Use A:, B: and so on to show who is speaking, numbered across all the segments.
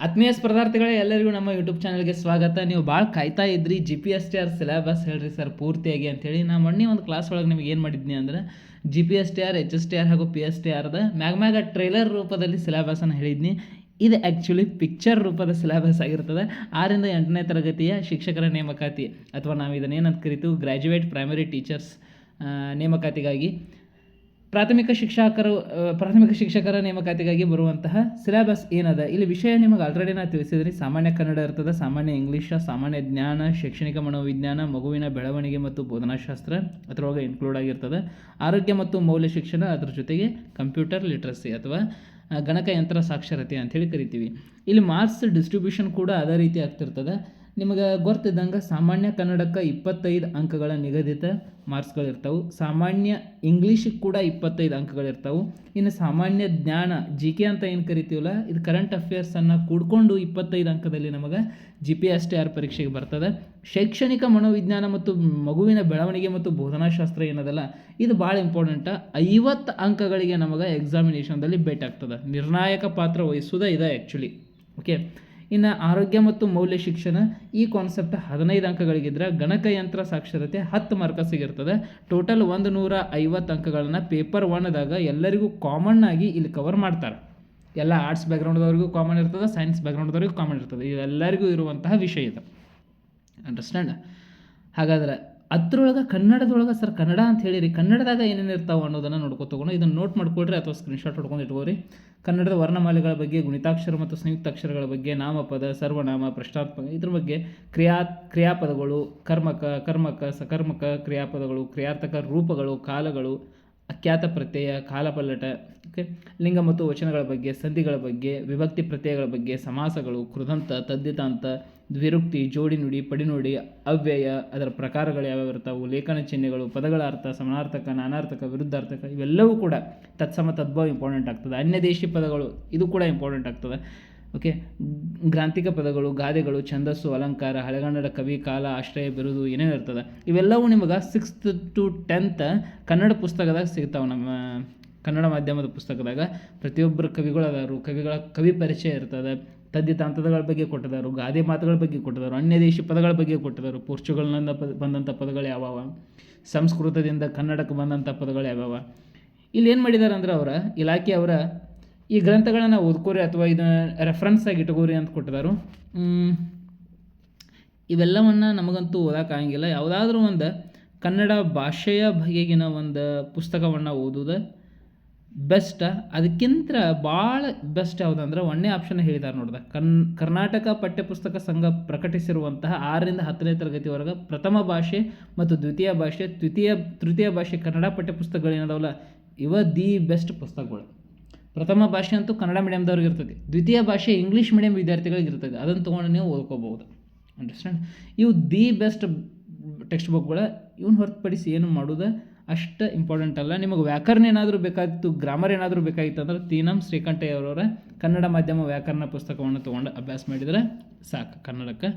A: ಆತ್ಮೀಯ ಸ್ಪರ್ಧಾರ್ಥಿಗಳೇ, ಎಲ್ಲರಿಗೂ ನಮ್ಮ ಯೂಟ್ಯೂಬ್ ಚಾನಲ್ಗೆ ಸ್ವಾಗತ. ನೀವು ಭಾಳ ಕಾಯ್ತಾ ಇದ್ರಿ GPSTR ಸಿಲೆಬಸ್ ಹೇಳ್ರಿ ಸರ್ ಪೂರ್ತಿಯಾಗಿ ಅಂಥೇಳಿ. ನಾ ಮೊನ್ನೆ ಒಂದು ಕ್ಲಾಸ್ ಒಳಗೆ ನಿಮಗೆ ಏನು ಮಾಡಿದ್ನಿ ಅಂದ್ರೆ GPSTR, HSTR ಹಾಗೂ PSTRದ ಮ್ಯಾಗ ಟ್ರೈಲರ್ ರೂಪದಲ್ಲಿ ಸಿಲೆಬಸನ್ನು ಹೇಳಿದ್ನಿ. ಇದು ಆ್ಯಕ್ಚುಲಿ ಪಿಕ್ಚರ್ ರೂಪದ ಸಿಲೆಬಸ್ ಆಗಿರ್ತದೆ. 6ರಿಂದ 8ನೇ ತರಗತಿಯ ಶಿಕ್ಷಕರ ನೇಮಕಾತಿ ಅಥವಾ ನಾವು ಇದನ್ನೇನಂತ ಕರಿತೀವಿ ಗ್ರ್ಯಾಜುಯೇಟ್ ಪ್ರೈಮರಿ ಟೀಚರ್ಸ್ ನೇಮಕಾತಿಗಾಗಿ ಪ್ರಾಥಮಿಕ ಶಿಕ್ಷಕರ ನೇಮಕಾತಿಗಾಗಿ ಬರುವಂತಹ ಸಿಲೆಬಸ್ ಏನದ. ಇಲ್ಲಿ ವಿಷಯ ನಿಮಗೆ ಆಲ್ರೆಡಿ ನಾನು ತಿಳಿಸಿದ್ರಿ. ಸಾಮಾನ್ಯ ಕನ್ನಡ ಇರ್ತದೆ, ಸಾಮಾನ್ಯ ಇಂಗ್ಲೀಷ್, ಸಾಮಾನ್ಯ ಜ್ಞಾನ, ಶೈಕ್ಷಣಿಕ ಮನೋವಿಜ್ಞಾನ, ಮಗುವಿನ ಬೆಳವಣಿಗೆ ಮತ್ತು ಬೋಧನಾಶಾಸ್ತ್ರ ಅದರೊಳಗೆ ಇನ್ಕ್ಲೂಡ್ ಆಗಿರ್ತದೆ. ಆರೋಗ್ಯ ಮತ್ತು ಮೌಲ್ಯ ಶಿಕ್ಷಣ, ಅದರ ಜೊತೆಗೆ ಕಂಪ್ಯೂಟರ್ ಲಿಟ್ರಸಿ ಅಥವಾ ಗಣಕಯಂತ್ರ ಸಾಕ್ಷರತೆ ಅಂಥೇಳಿ ಕರಿತೀವಿ. ಇಲ್ಲಿ ಮಾರ್ಕ್ಸ್ ಡಿಸ್ಟ್ರಿಬ್ಯೂಷನ್ ಕೂಡ ಅದೇ ರೀತಿ ಆಗ್ತಿರ್ತದೆ. ನಿಮಗೆ ಗೊತ್ತಿದ್ದಂಗೆ ಸಾಮಾನ್ಯ ಕನ್ನಡಕ್ಕೆ 25 ಅಂಕಗಳ ನಿಗದಿತ ಮಾರ್ಕ್ಸ್ಗಳಿರ್ತವೆ. ಸಾಮಾನ್ಯ ಇಂಗ್ಲೀಷಿಗೆ ಕೂಡ 25 ಅಂಕಗಳಿರ್ತವೆ. ಇನ್ನು ಸಾಮಾನ್ಯ ಜ್ಞಾನ GK ಅಂತ ಏನು ಕರಿತೀವಲ್ಲ, ಇದು ಕರೆಂಟ್ ಅಫೇರ್ಸನ್ನು ಕೂಡ್ಕೊಂಡು 25 ಅಂಕದಲ್ಲಿ ನಮಗೆ GPSTR ಪರೀಕ್ಷೆಗೆ ಬರ್ತದೆ. ಶೈಕ್ಷಣಿಕ ಮನೋವಿಜ್ಞಾನ ಮತ್ತು ಮಗುವಿನ ಬೆಳವಣಿಗೆ ಮತ್ತು ಬೋಧನಾಶಾಸ್ತ್ರ ಏನದಲ್ಲ, ಇದು ಭಾಳ ಇಂಪಾರ್ಟೆಂಟ. 50 ಅಂಕಗಳಿಗೆ ನಮಗೆ ಎಕ್ಸಾಮಿನೇಷನ್ದಲ್ಲಿ ಆಗ್ತದೆ. ನಿರ್ಣಾಯಕ ಪಾತ್ರ ವಹಿಸೋದೇ ಇದೆ ಆ್ಯಕ್ಚುಲಿ. ಓಕೆ, ಇನ್ನು ಆರೋಗ್ಯ ಮತ್ತು ಮೌಲ್ಯ ಶಿಕ್ಷಣ ಈ ಕಾನ್ಸೆಪ್ಟ್ 15 ಅಂಕಗಳಿಗಿದ್ರೆ ಗಣಕಯಂತ್ರ ಸಾಕ್ಷರತೆ 10 ಮಾರ್ಕ್ಸಿಗಿರ್ತದೆ. ಟೋಟಲ್ 150 ಅಂಕಗಳನ್ನು ಪೇಪರ್ 1ದಾಗ ಎಲ್ಲರಿಗೂ ಕಾಮನ್ ಆಗಿ ಇಲ್ಲಿ ಕವರ್ ಮಾಡ್ತಾರೆ. ಎಲ್ಲ ಆರ್ಟ್ಸ್ ಬ್ಯಾಕ್ಗ್ರೌಂಡ್ದವ್ರಿಗೂ ಕಾಮನ್ ಇರ್ತದೆ, ಸೈನ್ಸ್ ಬ್ಯಾಕ್ಗ್ರೌಂಡ್ದವ್ರಿಗೂ ಕಾಮನ್ ಇರ್ತದೆ. ಇವೆಲ್ಲರಿಗೂ ಇರುವಂತಹ ವಿಷಯ ಇದು. ಅಂಡರ್ಸ್ಟ್ಯಾಂಡ್? ಹಾಗಾದ್ರೆ ಅದ್ರೊಳಗೆ ಕನ್ನಡದೊಳಗೆ ಸರ್ ಕನ್ನಡ ಅಂತ ಹೇಳಿರಿ, ಕನ್ನಡದಾಗ ಏನೇನು ಇರ್ತಾವೆ ಅನ್ನೋದನ್ನು ನೋಡ್ಕೊತಗೊಂಡು ಇದನ್ನು ನೋಟ್ ಮಾಡ್ಕೊಳ್ರಿ ಅಥವಾ ಸ್ಕ್ರೀನ್ಶಾಟ್ ಹೊಡ್ಕೊಂಡು ಇಟ್ಕೋರಿ. ಕನ್ನಡದ ವರ್ಣಮಾಲೆಗಳ ಬಗ್ಗೆ, ಗುಣಿತಾಕ್ಷರ ಮತ್ತು ಸಂಯುಕ್ತಾಕ್ಷರಗಳ ಬಗ್ಗೆ, ನಾಮಪದ, ಸರ್ವನಾಮ, ಪ್ರಶ್ನಾತ್ಮಕ, ಇದ್ರ ಬಗ್ಗೆ ಕ್ರಿಯಾಪದಗಳು, ಕರ್ಮಕ, ಸಕರ್ಮಕ ಕ್ರಿಯಾಪದಗಳು, ಕ್ರಿಯಾರ್ಥಕ ರೂಪಗಳು, ಕಾಲಗಳು, ಅಖ್ಯಾತ ಪ್ರತ್ಯಯ, ಕಾಲಪಲ್ಲಟ, ಓಕೆ, ಲಿಂಗ ಮತ್ತು ವಚನಗಳ ಬಗ್ಗೆ, ಸಂಧಿಗಳ ಬಗ್ಗೆ, ವಿಭಕ್ತಿ ಪ್ರತ್ಯಯಗಳ ಬಗ್ಗೆ, ಸಮಾಸಗಳು, ಕೃದಂತ, ತದ್ದಿತಾಂತ, ದ್ವಿರುಕ್ತಿ, ಜೋಡಿ ನುಡಿ, ಪಡಿನುಡಿ, ಅವ್ಯಯ, ಅದರ ಪ್ರಕಾರಗಳು ಯಾವ್ಯಾವ ಇರ್ತಾವೆ, ಲೇಖನ ಚಿಹ್ನೆಗಳು, ಪದಗಳ ಅರ್ಥ, ಸಮಾನಾರ್ಥಕ, ನಾನಾರ್ಥಕ, ವಿರುದ್ಧಾರ್ಥಕ, ಇವೆಲ್ಲವೂ ಕೂಡ ತತ್ಸಮ ತದ್ಭವ ಇಂಪಾರ್ಟೆಂಟ್ ಆಗ್ತದೆ. ಅನ್ಯದೇಶಿ ಪದಗಳು ಇದು ಕೂಡ ಇಂಪಾರ್ಟೆಂಟ್ ಆಗ್ತದೆ. ಓಕೆ, ಗ್ರಾಂಥಿಕ ಪದಗಳು, ಗಾದೆಗಳು, ಛಂದಸ್ಸು, ಅಲಂಕಾರ, ಹಳೆಗನ್ನಡ ಕವಿ, ಕಾಲ, ಆಶ್ರಯ, ಬಿರುದು ಏನೇನು ಇರ್ತದೆ ಇವೆಲ್ಲವೂ ನಿಮಗೆ 6th to 10th ಕನ್ನಡ ಪುಸ್ತಕದಾಗ ಸಿಗ್ತಾವೆ. ನಮ್ಮ ಕನ್ನಡ ಮಾಧ್ಯಮದ ಪುಸ್ತಕದಾಗ ಪ್ರತಿಯೊಬ್ಬರು ಕವಿಗಳು ಅದಾರು, ಕವಿ ಪರಿಚಯ ಇರ್ತದೆ, ತದ್ದಿತಾಂತಗಳ ಬಗ್ಗೆ ಕೊಟ್ಟಿದ್ದಾರೆ, ಗಾದೆ ಮಾತುಗಳ ಬಗ್ಗೆ ಕೊಟ್ಟಿದ್ದಾರೆ, ಅನ್ಯದೇಶಿ ಪದಗಳ ಬಗ್ಗೆ ಕೊಟ್ಟಿದ್ದಾರೆ, ಪೋರ್ಚುಗಲ್ನಿಂದ ಬಂದಂಥ ಪದಗಳು ಯಾವ್ಯಾವ, ಸಂಸ್ಕೃತದಿಂದ ಕನ್ನಡಕ್ಕೆ ಬಂದಂಥ ಪದಗಳು ಯಾವ್ಯಾವ. ಇಲ್ಲಿ ಏನು ಮಾಡಿದ್ದಾರೆ ಅಂದ್ರೆ ಅವರ ಇಲಾಖೆಯವರ ಈ ಗ್ರಂಥಗಳನ್ನು ಓದ್ಕೋರಿ ಅಥವಾ ಇದನ್ನು ರೆಫರೆನ್ಸ್ ಆಗಿ ಇಟ್ಕೋರಿ ಅಂತ ಕೊಟ್ಟಿದ್ದಾರೆ. ಇವೆಲ್ಲವನ್ನು ನಮಗಂತೂ ಓದೋಕ್ಕಾಗಂಗಿಲ್ಲ. ಯಾವುದಾದ್ರೂ ಒಂದು ಕನ್ನಡ ಭಾಷೆಯ ಬಗೆಗಿನ ಒಂದು ಪುಸ್ತಕವನ್ನು ಓದೋದು ಬೆಸ್ಟ್. ಅದಕ್ಕಿಂತ ಭಾಳ ಬೆಸ್ಟ್ ಯಾವುದಂದ್ರೆ 1ನೇ ಆಪ್ಷನ್ ಹೇಳಿದ್ದಾರೆ ನೋಡ್ದೆ, ಕರ್ನಾಟಕ ಪಠ್ಯಪುಸ್ತಕ ಸಂಘ ಪ್ರಕಟಿಸಿರುವಂತಹ 6ರಿಂದ 10ನೇ ತರಗತಿವರೆಗೆ ಪ್ರಥಮ ಭಾಷೆ ಮತ್ತು ದ್ವಿತೀಯ ಭಾಷೆ, ತೃತೀಯ ಭಾಷೆ ಕನ್ನಡ ಪಠ್ಯಪುಸ್ತಕಗಳು ಏನದಾವಲ್ಲ ಇವ ದಿ ಬೆಸ್ಟ್ ಪುಸ್ತಕಗಳು. ಪ್ರಥಮ ಭಾಷೆ ಅಂತೂ ಕನ್ನಡ ಮೀಡಿಯಮ್ದವ್ರಿಗೆ ಇರ್ತದೆ, ದ್ವಿತೀಯ ಭಾಷೆ ಇಂಗ್ಲೀಷ್ ಮೀಡಿಯಮ್ ವಿದ್ಯಾರ್ಥಿಗಳಿಗೆ ಇರ್ತದೆ. ಅದನ್ನು ತೊಗೊಂಡು ನೀವು ಓದ್ಕೋಬೋದು. ಅಂಡರ್ಸ್ಟ್ಯಾಂಡ್? ಇವು ದಿ ಬೆಸ್ಟ್ ಟೆಕ್ಸ್ಟ್ ಬುಕ್ಗಳು. ಇವನ್ನ ಹೊರತುಪಡಿಸಿ ಏನು ಮಾಡೋದು ಅಷ್ಟು ಇಂಪಾರ್ಟೆಂಟ್ ಅಲ್ಲ. ನಿಮಗೆ ವ್ಯಾಕರಣ ಏನಾದರೂ ಬೇಕಾಗಿತ್ತು, ಗ್ರಾಮರ್ ಏನಾದರೂ ಬೇಕಾಗಿತ್ತು ಅಂದ್ರೆ ತೀನಂ ಶ್ರೀಕಂಠಯ್ಯವರವರ ಕನ್ನಡ ಮಾಧ್ಯಮ ವ್ಯಾಕರಣ ಪುಸ್ತಕವನ್ನು ತೊಗೊಂಡು ಅಭ್ಯಾಸ ಮಾಡಿದರೆ ಸಾಕು ಕನ್ನಡಕ್ಕೆ.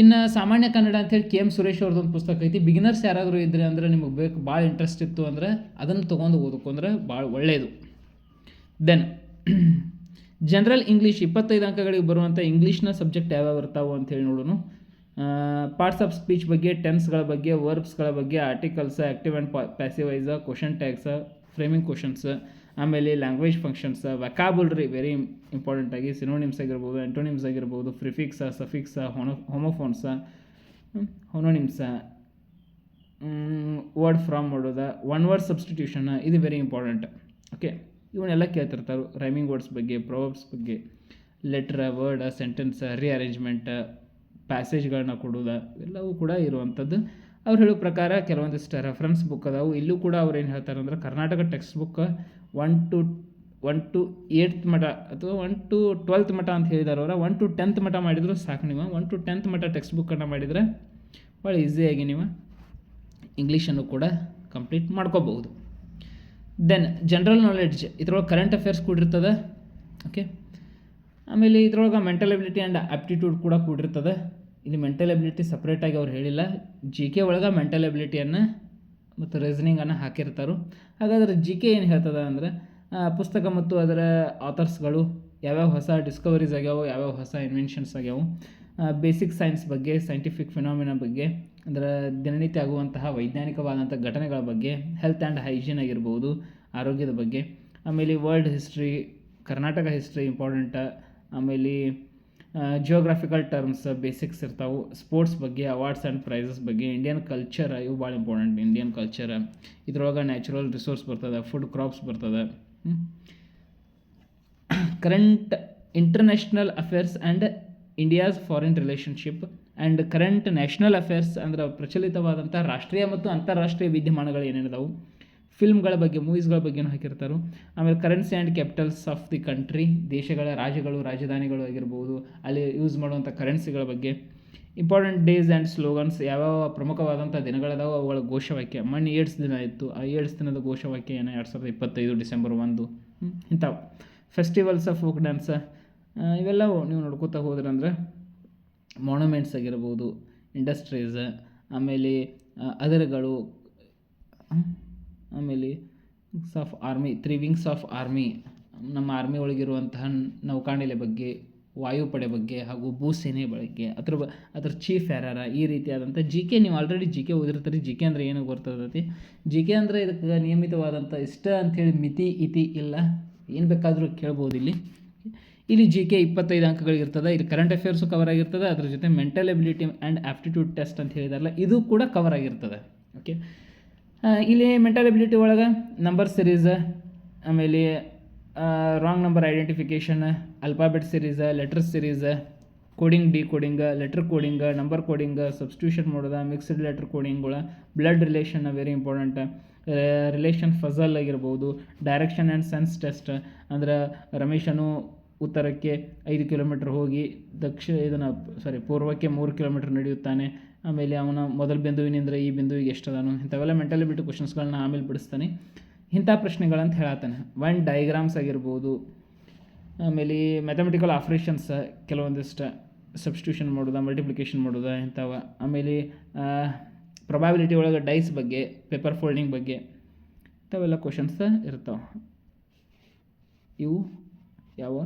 A: ಇನ್ನು ಸಾಮಾನ್ಯ ಕನ್ನಡ ಅಂಥೇಳಿ KM ಸುರೇಶ್ ಅವ್ರದ್ದೊಂದು ಪುಸ್ತಕ ಐತಿ. ಬಿಗಿನರ್ಸ್ ಯಾರಾದರೂ ಇದ್ದರೆ ಅಂದರೆ ನಿಮಗೆ ಬೇಕು, ಭಾಳ ಇಂಟ್ರೆಸ್ಟ್ ಇತ್ತು ಅಂದರೆ ಅದನ್ನು ತೊಗೊಂಡು ಓದ್ಕೊಂಡ್ರೆ ಭಾಳ ಒಳ್ಳೆಯದು. ದೆನ್ ಜನರಲ್ ಇಂಗ್ಲೀಷ್ 25 ಅಂಕಗಳಿಗೆ ಬರುವಂಥ ಇಂಗ್ಲೀಷ್ನ ಸಬ್ಜೆಕ್ಟ್ ಯಾವ್ಯಾವ ಇರ್ತಾವೆ ಅಂಥೇಳಿ ನೋಡೋಣ. ಪಾರ್ಟ್ಸ್ ಆಫ್ ಸ್ಪೀಚ್ ಬಗ್ಗೆ, ಟೆನ್ಸ್ಗಳ ಬಗ್ಗೆ, ವರ್ಬ್ಸ್ಗಳ ಬಗ್ಗೆ, articles, active and passive voice, question tags, framing questions, ಆಮೇಲೆ ಲ್ಯಾಂಗ್ವೇಜ್ ಫಂಕ್ಷನ್ಸ್, ವ್ಯಾಕಾಬುಲರಿ ವೆರಿ ಇಂಪಾರ್ಟೆಂಟ್ ಆಗಿ, ಸಿನೋನಿಮ್ಸ್ ಆಗಿರ್ಬೋದು, ಆ್ಯಂಟೋನಿಮ್ಸ್ ಆಗಿರ್ಬೋದು, ಪ್ರಿಫಿಕ್ಸ, ಸಫಿಕ್ಸ, ಹೋಮೋಫೋನ್ಸ, ಹೊನೋನಿಮ್ಸ, ವರ್ಡ್ ಫ್ರಾಮ್ ಮಾಡೋದು, ಒನ್ ವರ್ಡ್ ಸಬ್ಸ್ಟಿಟ್ಯೂಷನ್, ಇದು ವೆರಿ ಇಂಪಾರ್ಟೆಂಟ್. ಓಕೆ, ಇವನ್ನೆಲ್ಲ ಕೇಳ್ತಿರ್ತಾರೆ. ರೈಮಿಂಗ್ ವರ್ಡ್ಸ್ ಬಗ್ಗೆ, ಪ್ರೊವರ್ಬ್ಸ್ ಬಗ್ಗೆ, ಲೆಟ್ರ್, ವರ್ಡ್, ಸೆಂಟೆನ್ಸ್, ರಿಅರೇಂಜ್ಮೆಂಟ್, ಪ್ಯಾಸೇಜ್ಗಳನ್ನ ಕೊಡೋದು ಇವೆಲ್ಲವೂ ಕೂಡ ಇರುವಂಥದ್ದು. ಅವ್ರು ಹೇಳೋ ಪ್ರಕಾರ ಕೆಲವೊಂದಿಷ್ಟು ರೆಫರೆನ್ಸ್ ಬುಕ್ ಅದಾವು. ಇಲ್ಲೂ ಕೂಡ ಅವ್ರು ಏನು ಹೇಳ್ತಾರೆ ಅಂದ್ರೆ Karnataka text book 1 to 8th ಮಟ್ಟ ಅಥವಾ 1 to 12th ಮಟ್ಟ ಅಂತ ಹೇಳಿದಾರೆ ಅವರ. 1 to 10th ಮಟ್ಟ ಮಾಡಿದ್ರು ಸಾಕು. ನೀವು 1 to 10th ಮಟ್ಟ ಟೆಕ್ಸ್ಟ್ ಬುಕ್ಕನ್ನು ಮಾಡಿದರೆ ಭಾಳ ಈಸಿಯಾಗಿ ನೀವು ಇಂಗ್ಲೀಷನ್ನು ಕೂಡ ಕಂಪ್ಲೀಟ್ ಮಾಡ್ಕೋಬಹುದು. ದೆನ್ ಜನರಲ್ ನಾಲೆಡ್ಜ್, ಇದ್ರೊಳಗೆ ಕರೆಂಟ್ ಅಫೇರ್ಸ್ ಕೂಡಿರ್ತದೆ. ಓಕೆ, ಆಮೇಲೆ ಇದ್ರೊಳಗೆ ಮೆಂಟಲ್ ಎಬಿಲಿಟಿ ಆ್ಯಂಡ್ ಆಪ್ಟಿಟ್ಯೂಡ್ ಕೂಡ ಕೂಡಿರ್ತದೆ. ಇಲ್ಲಿ ಮೆಂಟಲ್ ಎಬಿಲಿಟಿ ಸಪ್ರೇಟಾಗಿ ಅವ್ರು ಹೇಳಿಲ್ಲ. GK ಒಳಗೆ ಮೆಂಟಲ್ ಎಬಿಲಿಟಿಯನ್ನು ಮತ್ತು ರೀಸನಿಂಗನ್ನು ಹಾಕಿರ್ತಾರೆ. ಹಾಗಾದರೆ GK ಏನು ಹೇಳ್ತದೆ ಅಂದರೆ ಪುಸ್ತಕ ಮತ್ತು ಅದರ ಆಥರ್ಸ್ಗಳು, ಯಾವ್ಯಾವ ಹೊಸ ಡಿಸ್ಕವರೀಸ್ ಆಗ್ಯಾವ, ಯಾವ್ಯಾವ ಹೊಸ ಇನ್ವೆನ್ಷನ್ಸ್ ಆಗ್ಯಾವು, ಬೇಸಿಕ್ ಸೈನ್ಸ್ ಬಗ್ಗೆ, ಸೈಂಟಿಫಿಕ್ ಫಿನಾಮಿನ ಬಗ್ಗೆ, ಅಂದರೆ ದಿನನಿತ್ಯ ಆಗುವಂತಹ ವೈಜ್ಞಾನಿಕವಾದಂಥ ಘಟನೆಗಳ ಬಗ್ಗೆ, ಹೆಲ್ತ್ ಆ್ಯಂಡ್ ಹೈಜೀನ್ ಆಗಿರ್ಬೋದು, ಆರೋಗ್ಯದ ಬಗ್ಗೆ, ಆಮೇಲೆ world history, Karnataka history important, ಆಮೇಲೆ ಜಿಯೋಗ್ರಾಫಿಕಲ್ ಟರ್ಮ್ಸ್ ಬೇಸಿಕ್ಸ್ ಇರ್ತಾವೆ, ಸ್ಪೋರ್ಟ್ಸ್ ಬಗ್ಗೆ, ಅವಾರ್ಡ್ಸ್ ಆ್ಯಂಡ್ ಪ್ರೈಸಸ್ ಬಗ್ಗೆ, ಇಂಡಿಯನ್ ಕಲ್ಚರ್ ಇವು ಭಾಳ ಇಂಪಾರ್ಟೆಂಟ್. ಇಂಡಿಯನ್ ಕಲ್ಚರ್ ಇದ್ರೊಳಗೆ ನ್ಯಾಚುರಲ್ ರಿಸೋರ್ಸ್ ಬರ್ತದೆ, ಫುಡ್ ಕ್ರಾಪ್ಸ್ ಬರ್ತದೆ, current international affairs and India's foreign relationship and current national affairs ಅಂದರೆ ಪ್ರಚಲಿತವಾದಂಥ ರಾಷ್ಟ್ರೀಯ ಮತ್ತು ಅಂತಾರಾಷ್ಟ್ರೀಯ ವಿದ್ಯಮಾನಗಳು ಏನೇನಿದಾವೆ, ಫಿಲ್ಮ್ಗಳ ಬಗ್ಗೆ, ಮೂವೀಸ್ಗಳ ಬಗ್ಗೆನೂ ಹಾಕಿರ್ತಾರೆ. ಆಮೇಲೆ currency and capitals of the country, ದೇಶಗಳ ರಾಜ್ಯಗಳು, ರಾಜಧಾನಿಗಳು ಆಗಿರ್ಬೋದು, ಅಲ್ಲಿ ಯೂಸ್ ಮಾಡುವಂಥ ಕರೆನ್ಸಿಗಳ ಬಗ್ಗೆ, ಇಂಪಾರ್ಟೆಂಟ್ ಡೇಸ್ ಆ್ಯಂಡ್ ಸ್ಲೋಗನ್ಸ್, ಯಾವ್ಯಾವ ಪ್ರಮುಖವಾದಂಥ ದಿನಗಳದಾವೆ ಅವುಗಳ ಘೋಷವಾಕ್ಯ. ಮೊನ್ನೆ ಏಡ್ಸ್ ದಿನ ಇತ್ತು, ಆ ಏಡ್ಸ್ ದಿನದ ಘೋಷವಾಕ್ಯ ಏನು 2025 ಡಿಸೆಂಬರ್ 1 ಇಂಥವು. ಫೆಸ್ಟಿವಲ್ಸ್ ಆಫ್ ಫೋಕ್ ಡ್ಯಾನ್ಸ್ ಇವೆಲ್ಲವೂ ನೀವು ನೋಡ್ಕೋತಾ ಹೋದ್ರಂದ್ರೆ ಮಾನ್ಯುಮೆಂಟ್ಸ್ ಆಗಿರ್ಬೋದು, ಇಂಡಸ್ಟ್ರೀಸ್, ಆಮೇಲೆ ಅದರ್ಗಳು, ಆಮೇಲೆ wings of army, 3 wings of army, ನಮ್ಮ ಆರ್ಮಿ ಒಳಗಿರುವಂತಹ ನೌಕಾನೆಲೆ ಬಗ್ಗೆ, ವಾಯುಪಡೆ ಬಗ್ಗೆ ಹಾಗೂ ಭೂಸೇನೆ ಬಗ್ಗೆ, ಅದ್ರ ಚೀಫ್ ಯಾರ್ಯಾರ, ಈ ರೀತಿಯಾದಂಥ ಜಿ ಕೆ. ನೀವು ಆಲ್ರೆಡಿ ಜಿ ಕೆ ಓದಿರ್ತೀರಿ. ಜಿ ಕೆ ಅಂದರೆ ಏನು ಗೊತ್ತಿರ್ತೈತಿ. ಜಿ ಕೆ ಅಂದರೆ ಇದಕ್ಕೆ ನಿಯಮಿತವಾದಂಥ ಇಷ್ಟ ಅಂಥೇಳಿ ಮಿತಿ ಇತಿ ಇಲ್ಲ, ಏನು ಬೇಕಾದರೂ ಕೇಳ್ಬೋದು. ಇಲ್ಲಿ ಜಿ ಕೆ 25 ಅಂಕಗಳಿರ್ತದೆ. ಇಲ್ಲಿ ಕರೆಂಟ್ ಅಫೇರ್ಸು ಕವರ್ ಆಗಿರ್ತದೆ, ಅದ್ರ ಜೊತೆ mental ability and aptitude test ಅಂತ ಹೇಳಿದಾರಲ್ಲ, ಇದು ಕೂಡ ಕವರ್ ಆಗಿರ್ತದೆ. ಓಕೆ, ಇಲ್ಲಿ ಮೆಂಟಲ್ ಎಬಿಲಿಟಿ ಒಳಗೆ ನಂಬರ್ ಸಿರೀಸ್, ಆಮೇಲೆ wrong number identification, alphabet series, letter series, coding, decoding, letter coding, number coding, substitution ಮಾಡೋದ, ಮಿಕ್ಸ್ಡ್ ಲೆಟರ್ ಕೋಡಿಂಗ್ಗಳ, blood relation very important, relation puzzle ಆಗಿರ್ಬೋದು, ಡೈರೆಕ್ಷನ್ ಆ್ಯಂಡ್ ಸೆನ್ಸ್ ಟೆಸ್ಟ್, ಅಂದ್ರೆ ರಮೇಶನು ಉತ್ತರಕ್ಕೆ 5 kilometre ಹೋಗಿ ಪೂರ್ವಕ್ಕೆ 3 kilometre ನಡೆಯುತ್ತಾನೆ. ಆಮೇಲೆ ಅವನ ಮೊದಲ ಬಿಂದುವಿನಿಂದ ಈ ಬಿಂದುವಿಗೆ ಎಷ್ಟದಾನು, ಇಂಥವೆಲ್ಲ ಮೆಂಟಲ್ ಎಬಿಲಿಟಿ ಕ್ವಶನ್ಸ್ಗಳನ್ನ ಆಮೇಲೆ ಬಿಡಿಸ್ತಾನೆ. ಇಂಥ ಪ್ರಶ್ನೆಗಳಂತ ಹೇಳತ್ತಾನೆ. ಡಯಾಗ್ರಾಮ್ಸ್ ಆಗಿರ್ಬೋದು, ಆಮೇಲೆ ಮ್ಯಾಥಮೆಟಿಕಲ್ ಆಪ್ರೇಷನ್ಸ್, ಕೆಲವೊಂದಿಷ್ಟು ಸಬ್ಸ್ಟಿಟ್ಯೂಷನ್ ಮಾಡೋದು, ಮಲ್ಟಿಪ್ಲಿಕೇಶನ್ ಮಾಡೋದು ಇಂಥವ. ಆಮೇಲೆ ಪ್ರೊಬಾಬಿಲಿಟಿ ಒಳಗೆ ಡೈಸ್ ಬಗ್ಗೆ, ಪೇಪರ್ ಫೋಲ್ಡಿಂಗ್ ಬಗ್ಗೆ, ಇಂಥವೆಲ್ಲ ಕ್ವಶನ್ಸ್ ಇರ್ತಾವೆ. ಇವು ಯಾವ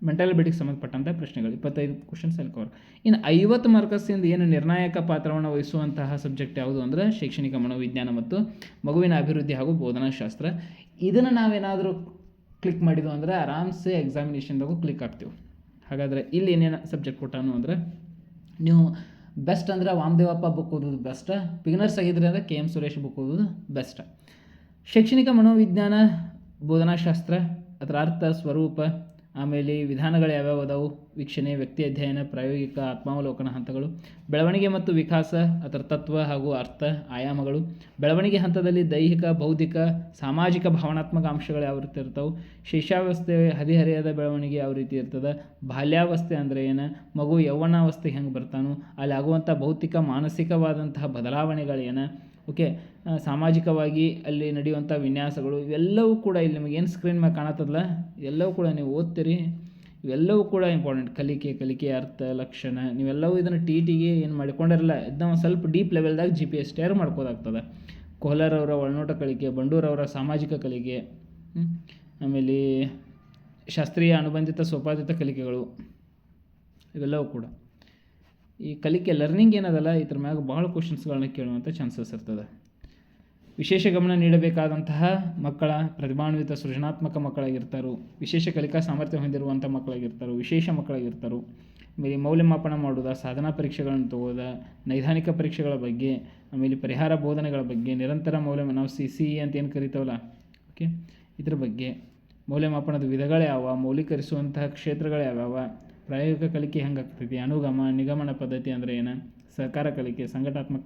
A: ಮೆಂಟಲ್ ಎಬಿಲಿಟಿಗೆ ಸಂಬಂಧಪಟ್ಟಂಥ ಪ್ರಶ್ನೆಗಳು 25 ಕ್ವಶನ್ಸ್ ಅಲ್ಲಿ ಕವರ್. ಇನ್ನು 50 ಮಾರ್ಕಸ್ಸಿಂದ ಏನು ನಿರ್ಣಾಯಕ ಪಾತ್ರವನ್ನು ವಹಿಸುವಂತಹ ಸಬ್ಜೆಕ್ಟ್ ಯಾವುದು ಅಂದರೆ ಶೈಕ್ಷಣಿಕ ಮನೋವಿಜ್ಞಾನ ಮತ್ತು ಮಗುವಿನ ಅಭಿವೃದ್ಧಿ ಹಾಗೂ ಬೋಧನಾಶಾಸ್ತ್ರ. ಇದನ್ನು ನಾವೇನಾದರೂ ಕ್ಲಿಕ್ ಮಾಡಿದ್ವು ಅಂದರೆ ಆರಾಮ್ಸೆ ಎಕ್ಸಾಮಿನೇಷನ್ದಾಗೂ ಕ್ಲಿಕ್ ಆಗ್ತೀವಿ. ಹಾಗಾದರೆ ಇಲ್ಲಿ ಏನೇನು ಸಬ್ಜೆಕ್ಟ್ ಕೊಟ್ಟಾನು ಅಂದರೆ, ನೀವು ಬೆಸ್ಟ್ ಅಂದರೆ ವಾಮದೇವಪ್ಪ ಬುಕ್ ಓದೋದು ಬೆಸ್ಟ್, ಬಿಗಿನರ್ಸ್ ಆಗಿದ್ರೆ ಅಂದರೆ ಕೆ ಎಮ್ ಸುರೇಶ್ ಬುಕ್ ಓದೋದು ಬೆಸ್ಟ್. ಶೈಕ್ಷಣಿಕ ಮನೋವಿಜ್ಞಾನ, ಬೋಧನಾಶಾಸ್ತ್ರ, ಅದರ ಅರ್ಥ, ಸ್ವರೂಪ, ಆಮೇಲೆ ವಿಧಾನಗಳು ಯಾವ್ಯಾವ ಅದಾವು, ವೀಕ್ಷಣೆ, ವ್ಯಕ್ತಿ ಅಧ್ಯಯನ, ಪ್ರಾಯೋಗಿಕ, ಆತ್ಮಾವಲೋಕನ ಹಂತಗಳು, ಬೆಳವಣಿಗೆ ಮತ್ತು ವಿಕಾಸ, ಅದರ ತತ್ವ ಹಾಗೂ ಅರ್ಥ, ಆಯಾಮಗಳು, ಬೆಳವಣಿಗೆ ಹಂತದಲ್ಲಿ ದೈಹಿಕ, ಬೌದ್ಧಿಕ, ಸಾಮಾಜಿಕ, ಭಾವನಾತ್ಮಕ ಅಂಶಗಳು ಯಾವ ರೀತಿ ಇರ್ತಾವೆ, ಶಿಶಾವಸ್ಥೆ, ಹದಿಹರೆಯದ ಬೆಳವಣಿಗೆ ಯಾವ ರೀತಿ ಇರ್ತದೆ, ಬಾಲ್ಯಾವಸ್ಥೆ ಅಂದರೆ ಏನು, ಮಗು ಯೌವನಾವಸ್ಥೆಗೆ ಹೆಂಗೆ ಬರ್ತಾನೋ ಅಲ್ಲಿ ಆಗುವಂಥ ಭೌತಿಕ ಮಾನಸಿಕವಾದಂತಹ ಬದಲಾವಣೆಗಳೇನು, ಓಕೆ, ಸಾಮಾಜಿಕವಾಗಿ ಅಲ್ಲಿ ನಡೆಯುವಂಥ ವಿನ್ಯಾಸಗಳು, ಇವೆಲ್ಲವೂ ಕೂಡ ಇಲ್ಲಿ ನಿಮಗೇನು ಸ್ಕ್ರೀನ್ ಮೇಲೆ ಕಾಣತ್ತದಲ್ಲ, ಇವೆಲ್ಲವೂ ಕೂಡ ನೀವು ಓದ್ತೀರಿ. ಇವೆಲ್ಲವೂ ಕೂಡ ಇಂಪಾರ್ಟೆಂಟ್. ಕಲಿಕೆ, ಅರ್ಥ, ಲಕ್ಷಣ, ನೀವೆಲ್ಲವೂ ಇದನ್ನು ಟಿಗೆ ಏನು ಮಾಡಿಕೊಂಡಿರಲ್ಲ, ಇದನ್ನ ಒಂದು ಸ್ವಲ್ಪ ಡೀಪ್ ಲೆವೆಲ್ದಾಗ GPSTR ಮಾಡ್ಕೋದಾಗ್ತದೆ. ಕೋಲಾರವರ ಒಳನೋಟ ಕಲಿಕೆ, ಬಂಡೂರವರ ಸಾಮಾಜಿಕ ಕಲಿಕೆ, ಆಮೇಲೆ ಶಾಸ್ತ್ರೀಯ ಅನುಬಂಧಿತ ಸೋಪಾದಿತ ಕಲಿಕೆಗಳು, ಇವೆಲ್ಲವೂ ಕೂಡ ಈ ಕಲಿಕೆ ಲರ್ನಿಂಗ್ ಏನದಲ್ಲ ಇದ್ರ ಮ್ಯಾಗ ಭಾಳ ಕ್ವಶನ್ಸ್ಗಳನ್ನ ಕೇಳುವಂಥ ಚಾನ್ಸಸ್ ಇರ್ತದೆ. ವಿಶೇಷ ಗಮನ ನೀಡಬೇಕಾದಂತಹ ಮಕ್ಕಳ ಪ್ರತಿಭಾನ್ವಿತ ಸೃಜನಾತ್ಮಕ ಮಕ್ಕಳಾಗಿರ್ತಾರೋ, ವಿಶೇಷ ಕಲಿಕಾ ಸಾಮರ್ಥ್ಯ ಹೊಂದಿರುವಂಥ ಮಕ್ಕಳಾಗಿರ್ತಾರೋ, ವಿಶೇಷ ಮಕ್ಕಳಾಗಿರ್ತಾರೋ, ಆಮೇಲೆ ಮೌಲ್ಯಮಾಪನ ಮಾಡೋದ, ಸಾಧನಾ ಪರೀಕ್ಷೆಗಳನ್ನು ತಗೋದ, ನೈದಾನಿಕ ಪರೀಕ್ಷೆಗಳ ಬಗ್ಗೆ, ಆಮೇಲೆ ಪರಿಹಾರ ಬೋಧನೆಗಳ ಬಗ್ಗೆ, ನಿರಂತರ ನಾವು CCE ಅಂತ ಏನು ಕರಿತಾವಲ್ಲ, ಓಕೆ, ಇದ್ರ ಬಗ್ಗೆ, ಮೌಲ್ಯಮಾಪನದ ವಿಧಗಳು ಯಾವ, ಮೌಲ್ಯೀಕರಿಸುವಂತಹ ಕ್ಷೇತ್ರಗಳು ಯಾವ್ಯಾವ, ಪ್ರಾಯೋಗಿಕ ಕಲಿಕೆ ಹೆಂಗಾಗ್ತೈತಿ, ಅನುಗಮ ನಿಗಮನ ಪದ್ಧತಿ ಅಂದರೆ ಏನು, ಸಹಕಾರ ಕಲಿಕೆ, ಸಂಘಟನಾತ್ಮಕ,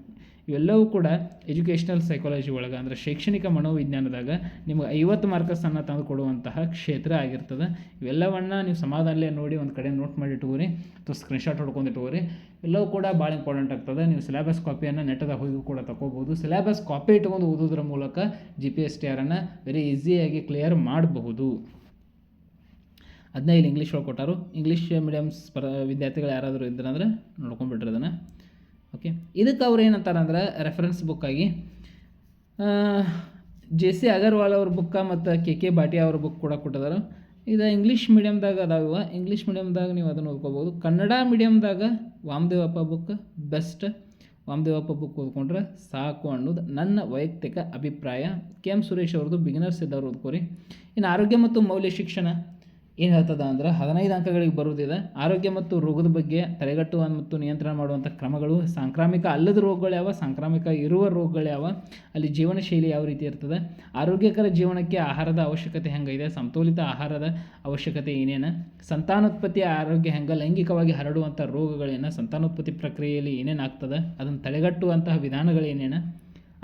A: ಇವೆಲ್ಲವೂ ಕೂಡ ಎಜುಕೇಷನಲ್ ಸೈಕಾಲಜಿ ಒಳಗೆ ಅಂದರೆ ಶೈಕ್ಷಣಿಕ ಮನೋವಿಜ್ಞಾನದಾಗ ನಿಮಗೆ 50 ಮಾರ್ಕಸನ್ನು ತಂದು ಕೊಡುವಂತಹ ಕ್ಷೇತ್ರ ಆಗಿರ್ತದೆ. ಇವೆಲ್ಲವನ್ನು ನೀವು ಸಮಾಧಾನಲೇ ನೋಡಿ ಒಂದು ಕಡೆ ನೋಟ್ ಮಾಡಿ ಇಟ್ಕೋರಿ ಅಥವಾ ಸ್ಕ್ರೀನ್ಶಾಟ್ ಹೊಡ್ಕೊಂಡು ಇಟ್ಕೋರಿ. ಎಲ್ಲವೂ ಕೂಡ ಭಾಳ ಇಂಪಾರ್ಟೆಂಟ್ ಆಗ್ತದೆ. ನೀವು ಸಿಲೆಬಸ್ ಕಾಪಿಯನ್ನು ನೆಟ್ಟದಾಗ ಹೋಗಿ ಕೂಡ ತಗೋಬೋದು. ಸಿಲೆಬಸ್ ಕಾಪಿ ಇಟ್ಕೊಂಡು ಓದೋದ್ರ ಮೂಲಕ GPSTRನ್ನು ವೆರಿ ಈಸಿಯಾಗಿ ಕ್ಲಿಯರ್ ಮಾಡಬಹುದು. ಅದನ್ನ ಇಲ್ಲಿ ಇಂಗ್ಲೀಷ್ ಒಳಗೆ ಕೊಟ್ಟಾರು. ಇಂಗ್ಲೀಷ್ ಮೀಡಿಯಮ್ಸ್ ವಿದ್ಯಾರ್ಥಿಗಳು ಯಾರಾದರೂ ಇದ್ರಂದ್ರೆ ನೋಡ್ಕೊಂಡ್ಬಿಟ್ರೆ ಅದನ್ನು. ಓಕೆ, ಇದಕ್ಕೆ ಅವ್ರು ಏನಂತಾರೆ ಅಂದ್ರೆ ರೆಫರೆನ್ಸ್ ಬುಕ್ಕಾಗಿ JC ಅಗರ್ವಾಲ್ ಅವ್ರ ಬುಕ್ಕ ಮತ್ತು KK ಭಾಟಿಯಾ ಅವ್ರ ಬುಕ್ ಕೂಡ ಕೊಟ್ಟಿದ್ದಾರೆ. ಇದು ಇಂಗ್ಲೀಷ್ ಮೀಡಿಯಮ್ದಾಗ ಅದಾವ. ಇಂಗ್ಲೀಷ್ ಮೀಡಿಯಮ್ದಾಗ ನೀವು ಅದನ್ನು ಓದ್ಕೋಬೋದು. ಕನ್ನಡ ಮೀಡಿಯಮ್ದಾಗ Vamadevappa book best. Vamadevappa book ಓದ್ಕೊಂಡ್ರೆ ಸಾಕು ಅನ್ನೋದು ನನ್ನ ವೈಯಕ್ತಿಕ ಅಭಿಪ್ರಾಯ. ಕೆ ಎಮ್ ಸುರೇಶ್ ಅವ್ರದ್ದು ಬಿಗಿನರ್ಸ್ ಇದ್ದವ್ರು ಓದ್ಕೋರಿ. ಇನ್ನು ಆರೋಗ್ಯ ಮತ್ತು ಮೌಲ್ಯ ಶಿಕ್ಷಣ ಏನು ಹೇಳ್ತದ ಅಂದ್ರೆ 15 ಅಂಕಗಳಿಗೆ ಬರುವುದಿದೆ. ಆರೋಗ್ಯ ಮತ್ತು ರೋಗದ ಬಗ್ಗೆ ತಡೆಗಟ್ಟುವ ಮತ್ತು ನಿಯಂತ್ರಣ ಮಾಡುವಂಥ ಕ್ರಮಗಳು, ಸಾಂಕ್ರಾಮಿಕ ಅಲ್ಲದ ರೋಗಗಳು ಯಾವ, ಸಾಂಕ್ರಾಮಿಕ ಇರುವ ರೋಗಗಳು ಯಾವ, ಅಲ್ಲಿ ಜೀವನ ಶೈಲಿ ಯಾವ ರೀತಿ ಇರ್ತದೆ, ಆರೋಗ್ಯಕರ ಜೀವನಕ್ಕೆ ಆಹಾರದ ಅವಶ್ಯಕತೆ ಹೆಂಗಿದೆ, ಸಮತೋಲಿತ ಆಹಾರದ ಅವಶ್ಯಕತೆ ಏನೇನು, ಸಂತಾನೋತ್ಪತ್ತಿಯ ಆರೋಗ್ಯ ಹೆಂಗೆ, ಲೈಂಗಿಕವಾಗಿ ಹರಡುವಂಥ ರೋಗಗಳೇನು, ಸಂತಾನೋತ್ಪತ್ತಿ ಪ್ರಕ್ರಿಯೆಯಲ್ಲಿ ಏನೇನು ಆಗ್ತದೆ ಅದನ್ನು ತಡೆಗಟ್ಟುವಂತಹ ವಿಧಾನಗಳೇನೇನು,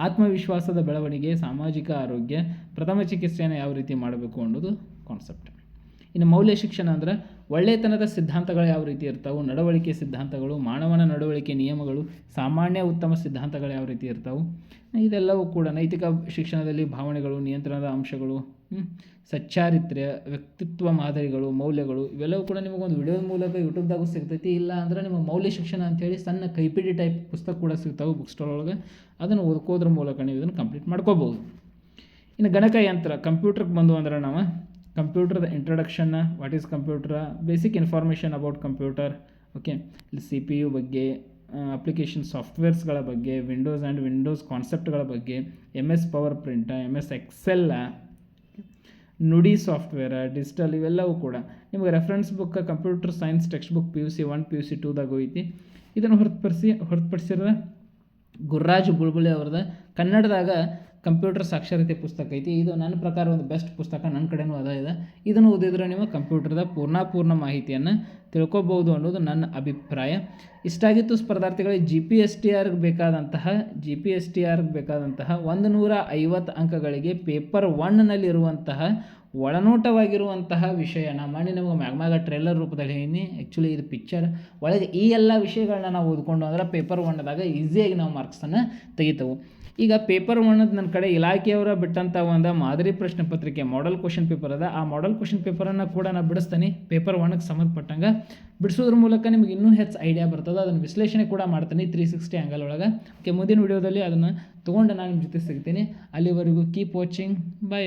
A: ಆತ್ಮವಿಶ್ವಾಸದ ಬೆಳವಣಿಗೆ, ಸಾಮಾಜಿಕ ಆರೋಗ್ಯ, ಪ್ರಥಮ ಚಿಕಿತ್ಸೆಯನ್ನು ಯಾವ ರೀತಿ ಮಾಡಬೇಕು ಅನ್ನೋದು ಕಾನ್ಸೆಪ್ಟ್. ಇನ್ನು ಮೌಲ್ಯ ಶಿಕ್ಷಣ ಅಂದ್ರೆ ಒಳ್ಳೆಯತನದ ಸಿದ್ಧಾಂತಗಳು ಯಾವ ರೀತಿ ಇರ್ತಾವೆ, ನಡವಳಿಕೆ ಸಿದ್ಧಾಂತಗಳು, ಮಾನವನ ನಡವಳಿಕೆ ನಿಯಮಗಳು, ಸಾಮಾನ್ಯ ಉತ್ತಮ ಸಿದ್ಧಾಂತಗಳು ಯಾವ ರೀತಿ ಇರ್ತಾವೆ, ಇದೆಲ್ಲವೂ ಕೂಡ ನೈತಿಕ ಶಿಕ್ಷಣದಲ್ಲಿ ಭಾವನೆಗಳು, ನಿಯಂತ್ರಣದ ಅಂಶಗಳು, ಸಚ್ಚಾರಿತ್ರ್ಯ, ವ್ಯಕ್ತಿತ್ವ ಮಾದರಿಗಳು, ಮೌಲ್ಯಗಳು, ಇವೆಲ್ಲವೂ ಕೂಡ ನಿಮಗೊಂದು ವಿಡಿಯೋದ ಮೂಲಕ ಯೂಟ್ಯೂಬ್ದಾಗೂ ಸಿಗ್ತೈತಿ. ಇಲ್ಲ ಅಂದ್ರೆ ನಿಮಗೆ ಮೌಲ್ಯ ಶಿಕ್ಷಣ ಅಂಥೇಳಿ ಸಣ್ಣ ಕೈಪಿಡಿ ಟೈಪ್ ಪುಸ್ತಕ ಕೂಡ ಸಿಗ್ತಾವೆ ಬುಕ್ ಸ್ಟೋರ್ ಒಳಗೆ. ಅದನ್ನು ಓದ್ಕೋದ್ರ ಮೂಲಕ ನೀವು ಇದನ್ನು ಕಂಪ್ಲೀಟ್ ಮಾಡ್ಕೋಬೋದು. ಇನ್ನು ಗಣಕಯಂತ್ರ ಕಂಪ್ಯೂಟ್ರಿಗೆ ಬಂದು ಅಂದ್ರೆ ನಾವು ಕಂಪ್ಯೂಟರ್ದ ಇಂಟ್ರಡಕ್ಷನ್ನ, what is computer, basic information about computer, okay. ಇಲ್ಲಿ CPU ಬಗ್ಗೆ, ಅಪ್ಲಿಕೇಶನ್ ಸಾಫ್ಟ್ವೇರ್ಸ್ಗಳ ಬಗ್ಗೆ, ವಿಂಡೋಸ್ ಆ್ಯಂಡ್ ವಿಂಡೋಸ್ ಕಾನ್ಸೆಪ್ಟ್ಗಳ ಬಗ್ಗೆ, MS PowerPoint, MS Excel, Nudi software, digital, ಇವೆಲ್ಲವೂ ಕೂಡ ನಿಮಗೆ reference book computer science text book PUC 1 PUC 2ದಾಗ ಐತಿ. ಇದನ್ನು ಹೊರತುಪಡಿಸಿರೋ ಗುರ್ರಾಜ್ ಬುಳ್ಬುಳಿ ಅವ್ರದ್ದು ಕನ್ನಡದಾಗ ಕಂಪ್ಯೂಟರ್ ಸಾಕ್ಷರತೆ ಪುಸ್ತಕ ಐತಿ. ಇದು ನನ್ನ ಪ್ರಕಾರ ಒಂದು ಬೆಸ್ಟ್ ಪುಸ್ತಕ, ನನ್ನ ಕಡೆನೂ ಇದೆ. ಇದನ್ನು ಓದಿದ್ರೆ ನೀವು ಕಂಪ್ಯೂಟರ್ದ ಪೂರ್ಣ ಮಾಹಿತಿಯನ್ನು ತಿಳ್ಕೊಬೋದು ಅನ್ನೋದು ನನ್ನ ಅಭಿಪ್ರಾಯ. ಇಷ್ಟಾಗಿತ್ತು ಸ್ಪರ್ಧಾರ್ಥಿಗಳಿಗೆ GPSTRಗೆ ಬೇಕಾದಂತಹ 150 ಅಂಕಗಳಿಗೆ ಪೇಪರ್ 1ನಲ್ಲಿರುವಂತಹ ಒಳನೋಟವಾಗಿರುವಂತಹ ವಿಷಯ. ನಾನು ಮಾಡಿ ನಮಗೆ ಮ್ಯಾಗ ಟ್ರೇಲರ್ ರೂಪದಲ್ಲಿ ಹೇಳೀನಿ. ಆ್ಯಕ್ಚುಲಿ ಇದು ಪಿಕ್ಚರ್ ಒಳಗೆ ಈ ಎಲ್ಲ ವಿಷಯಗಳನ್ನ ನಾವು ಓದ್ಕೊಂಡು ಅಂದ್ರೆ ಪೇಪರ್ 1ದಾಗ ಈಸಿಯಾಗಿ ನಾವು ಮಾರ್ಕ್ಸನ್ನು ತೆಗಿತೇವೆ. ಈಗ ಪೇಪರ್ 1 ನನ್ನ ಕಡೆ ಇಲಾಖೆಯವರ ಬಿಟ್ಟಂಥ ಒಂದು ಮಾದರಿ ಪ್ರಶ್ನೆ ಪತ್ರಿಕೆ ಮಾಡಲ್ ಕ್ವಶನ್ ಪೇಪರ್ ಅದ. ಆ ಮಾಡಲ್ ಕ್ವಶನ್ ಪೇಪರನ್ನು ಕೂಡ ನಾನು ಬಿಡಿಸ್ತೀನಿ. ಪೇಪರ್ 1ಗೆ ಸಂಬಂಧಪಟ್ಟಂಗೆ ಬಿಡಿಸೋದ್ರ ಮೂಲಕ ನಿಮಗೆ ಇನ್ನೂ ಹೆಚ್ಚು ಐಡಿಯಾ ಬರ್ತದೆ. ಅದನ್ನು ವಿಶ್ಲೇಷಣೆ ಕೂಡ ಮಾಡ್ತೀನಿ 360 ಆ್ಯಂಗಲ್ ಒಳಗೆ. ಓಕೆ, ಮುಂದಿನ ವಿಡಿಯೋದಲ್ಲಿ ಅದನ್ನು ತೊಗೊಂಡು ನಾನು ನಿಮ್ಮ ಜೊತೆ ಸಿಗ್ತೀನಿ. ಅಲ್ಲಿವರೆಗೂ ಕೀಪ್ ವಾಚಿಂಗ್, ಬೈ.